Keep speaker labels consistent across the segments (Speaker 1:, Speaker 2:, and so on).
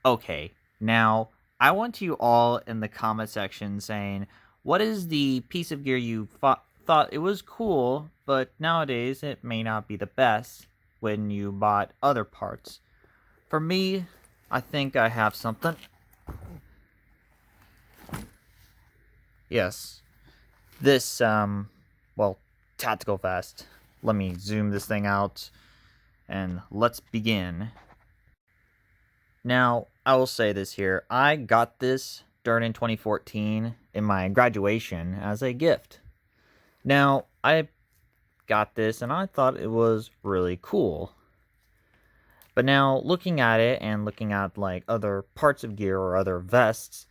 Speaker 1: Okay, now I want you all in the comment section saying, what is the piece of gear you thought it was cool, but nowadays it may not be the best when you bought other parts? For me, I think I have something. Yes, this, well, tactical vest. Let me zoom this thing out, and let's begin. Now, I will say this here. I got this during 2014 in my graduation as a gift. Now, I got this and I thought it was really cool. But now, looking at it and looking at like other parts of gear or other vests,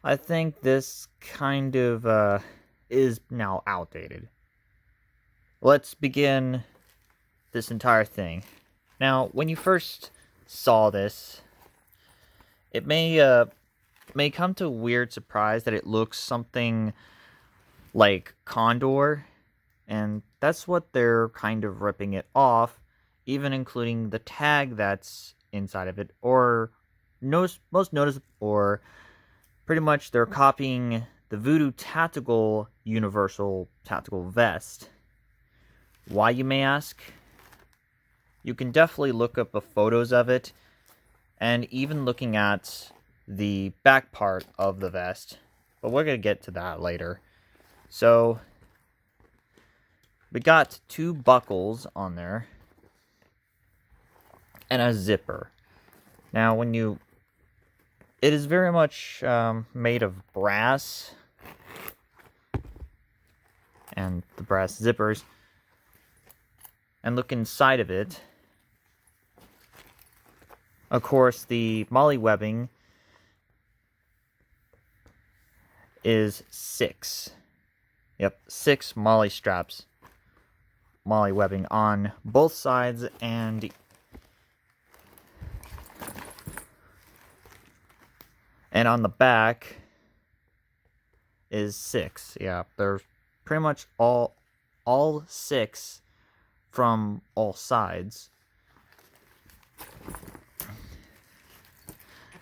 Speaker 1: I think this kind of is now outdated. Let's begin this entire thing. Now, when you first saw this, it may come to a weird surprise that it looks something like Condor, and that's what they're kind of ripping it off, even including the tag that's inside of it, or most noticeable, or pretty much they're copying the Voodoo Tactical Universal Tactical Vest. Why, you may ask? You can definitely look up the photos of it, and even looking at the back part of the vest, but we're going to get to that later. So, we got two buckles on there, and a zipper. Now, it is very much made of brass, and the brass zippers, and look inside of it. Of course, the molly webbing is 6. Yep, 6 molly straps. Molly webbing on both sides, and on the back is 6. Yeah, there's pretty much all 6 from all sides.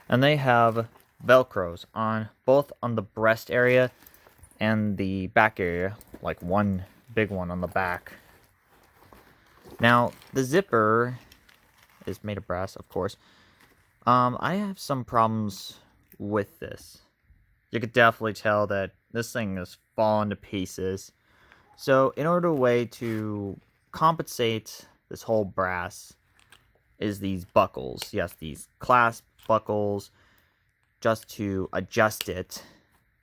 Speaker 1: And they have Velcros on both on the breast area and the back area, like one big one on the back. Now, the zipper is made of brass, of course. I have some problems with this. You could definitely tell that this thing is falling to pieces. So, in order to compensate this whole brass is these buckles. Yes, these clasp buckles, just to adjust it.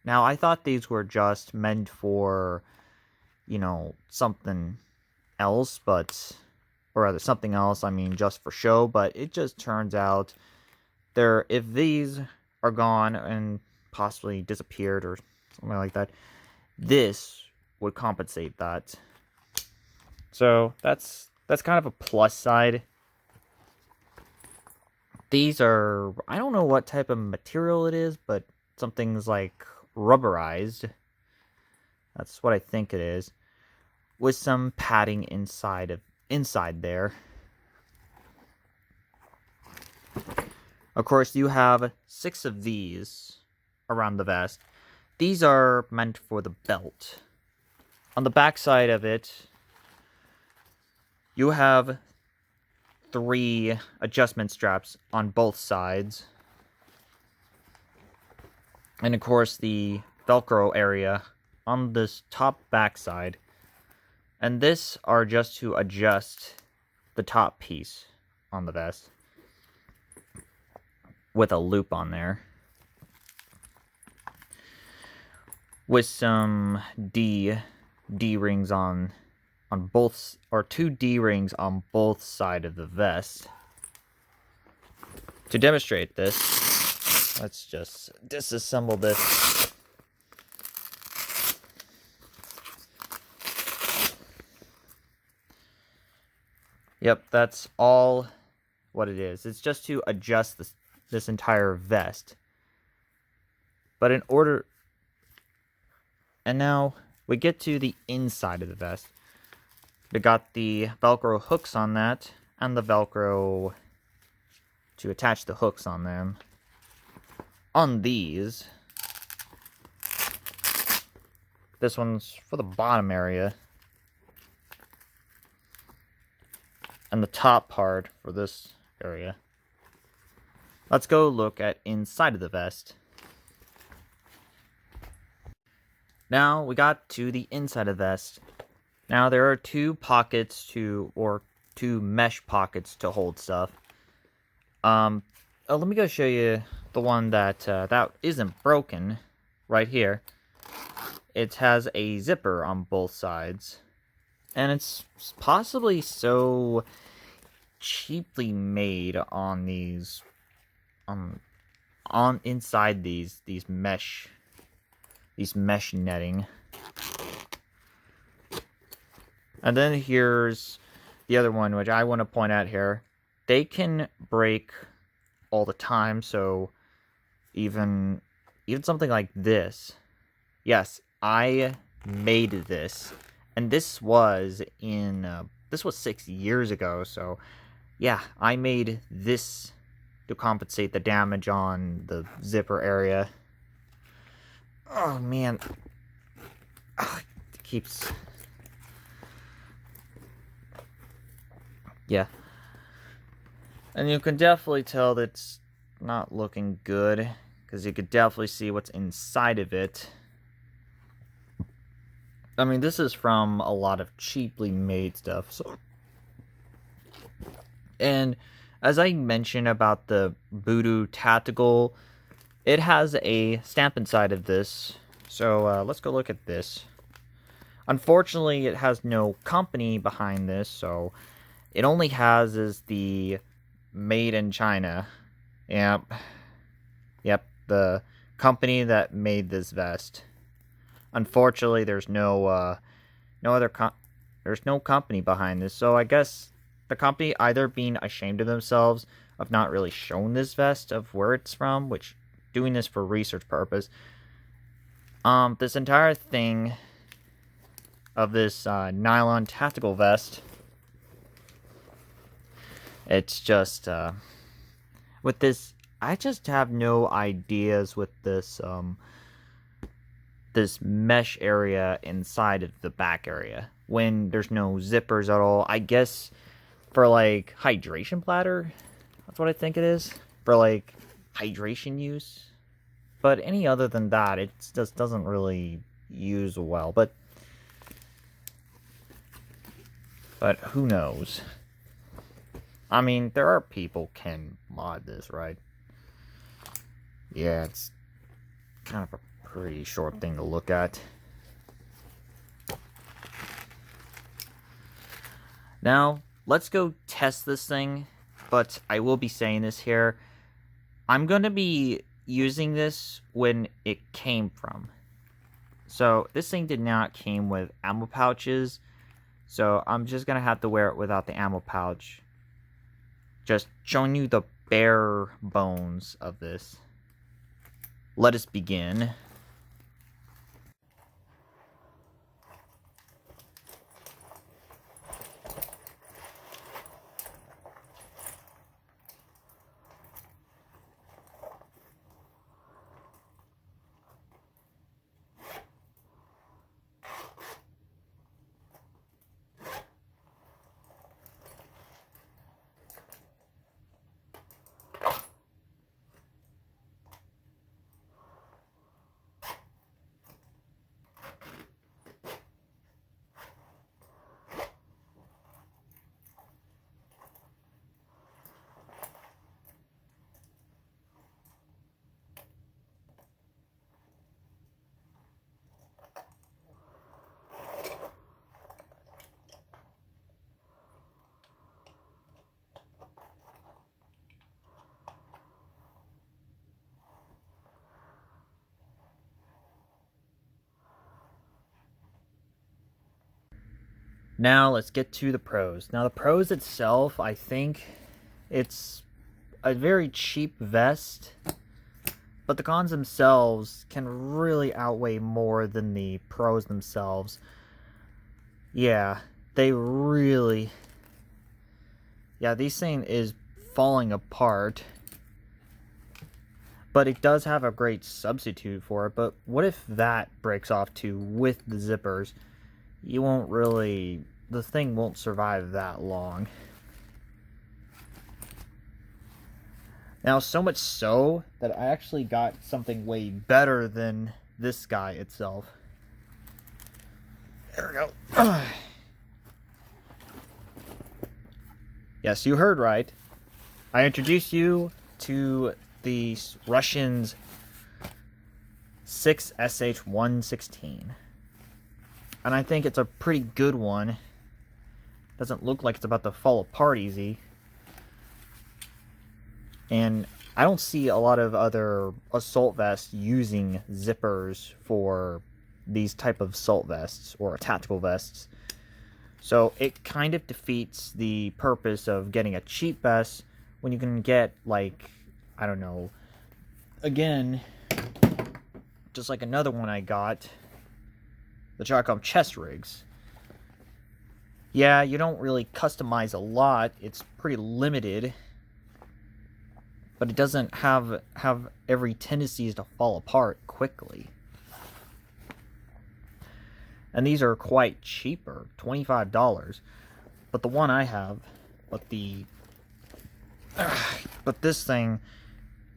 Speaker 1: Now, I thought these were just meant for, something else, or rather something else, just for show, but it just turns out if these are gone and possibly disappeared or something like that, this would compensate that. So, that's kind of a plus side. These are, I don't know what type of material it is, but something's like rubberized. That's what I think it is. With some padding inside there. Of course, you have 6 of these around the vest. These are meant for the belt. On the back side of it, you have 3 adjustment straps on both sides. And of course, the Velcro area on this top back side. And this are just to adjust the top piece on the vest with a loop on there. With some D rings on both, or 2 D rings on both sides of the vest. To demonstrate this, let's just disassemble this. Yep, that's all what it is. It's just to adjust this entire vest. But and now we get to the inside of the vest. We got the Velcro hooks on that, and the Velcro to attach the hooks on them. on these, this one's for the bottom area, and the top part for this area. Let's go look at inside of the vest. Now we got to the inside of the vest. Now there are two mesh pockets to hold stuff. Let me go show you the one that isn't broken right here. It has a zipper on both sides, and it's possibly so cheaply made on these on inside these mesh netting. And then here's the other one, which I want to point out here. They can break all the time, so even something like this. Yes, I made this, and this was 6 years ago, so yeah, I made this to compensate the damage on the zipper area. Oh man, it keeps... Yeah. And you can definitely tell that it's not looking good, because you could definitely see what's inside of it. I mean, this is from a lot of cheaply made stuff, so... And as I mentioned about the Voodoo Tactical, it has a stamp inside of this. So let's go look at this. Unfortunately, it has no company behind this, so it only has is the Made in China. Yep, the company that made this vest. Unfortunately, there's no company behind this, so I guess the company either being ashamed of themselves of not really showing this vest of where it's from, which doing this for research purpose. This entire thing of this nylon tactical vest, it's just with this, I just have no ideas with this this mesh area inside of the back area when there's no zippers at all. I guess for like hydration bladder, that's what I think it is, for like hydration use. But any other than that, it just doesn't really use well. But who knows? I mean, there are people can mod this, right? Yeah, it's kind of a pretty short thing to look at. Now, let's go test this thing, but I will be saying this here. I'm going to be using this when it came from. So, this thing did not came with ammo pouches, so I'm just going to have to wear it without the ammo pouch. Just showing you the bare bones of this. Let us begin. Now let's get to the pros. Now the pros itself, I think it's a very cheap vest, but the cons themselves can really outweigh more than the pros themselves. Yeah, they really... Yeah, this thing is falling apart. But it does have a great substitute for it. But what if that breaks off too with the zippers? You won't really... the thing won't survive that long. Now, so much so that I actually got something way better than this guy itself. There we go. Yes, you heard right. I introduced you to the Russians 6SH-116. And I think it's a pretty good one. Doesn't look like it's about to fall apart easy. And I don't see a lot of other assault vests using zippers for these type of assault vests or tactical vests. So it kind of defeats the purpose of getting a cheap vest when you can get, like, I don't know, again, just like another one I got, the knockoff chest rigs. Yeah, you don't really customize a lot. It's pretty limited. But it doesn't have every tendencies to fall apart quickly. And these are quite cheaper, $25. But the one I have, but this thing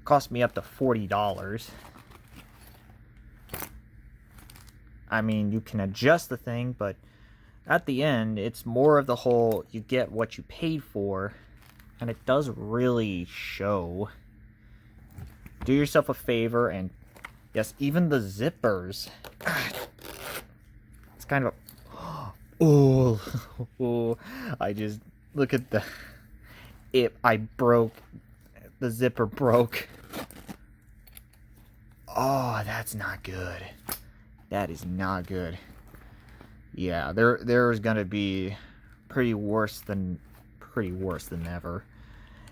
Speaker 1: cost me up to $40. I mean, you can adjust the thing, but at the end, it's more of the whole, you get what you paid for. And it does really show. Do yourself a favor and, yes, even the zippers. It's kind of a... oh, I just, look at the... I broke. The zipper broke. Oh, that's not good. That is not good. Yeah, there's gonna be pretty worse than ever.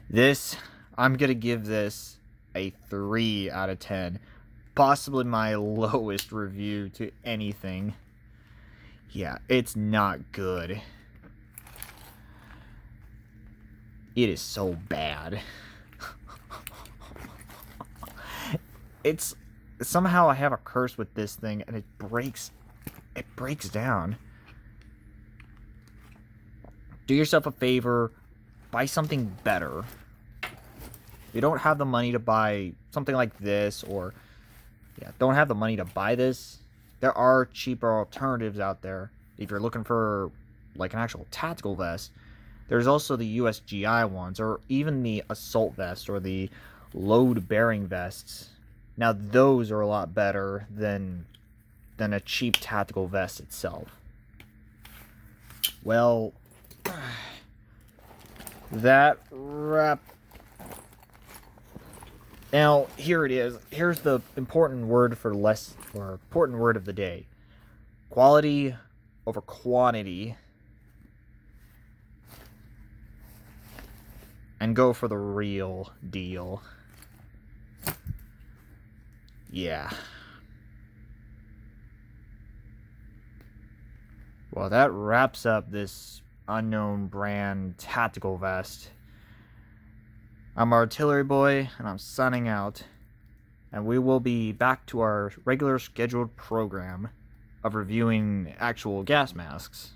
Speaker 1: This, I'm gonna give this a 3 out of 10. Possibly my lowest review to anything. Yeah, it's not good. It is so bad. It's... somehow I have a curse with this thing and it breaks down. Do yourself a favor. Buy something better. If you don't have the money to buy something like this, or don't have the money to buy this, there are cheaper alternatives out there. If you're looking for like an actual tactical vest, there's also the USGI ones, or even the assault vest or the load-bearing vests. Now those are a lot better than a cheap tactical vest itself. Well, that wrap. Now here it is. Here's the important word important word of the day: quality over quantity, and go for the real deal. Yeah. Well, that wraps up this unknown brand tactical vest. I'm Artillery Boy, and I'm signing out. And we will be back to our regular scheduled program of reviewing actual gas masks.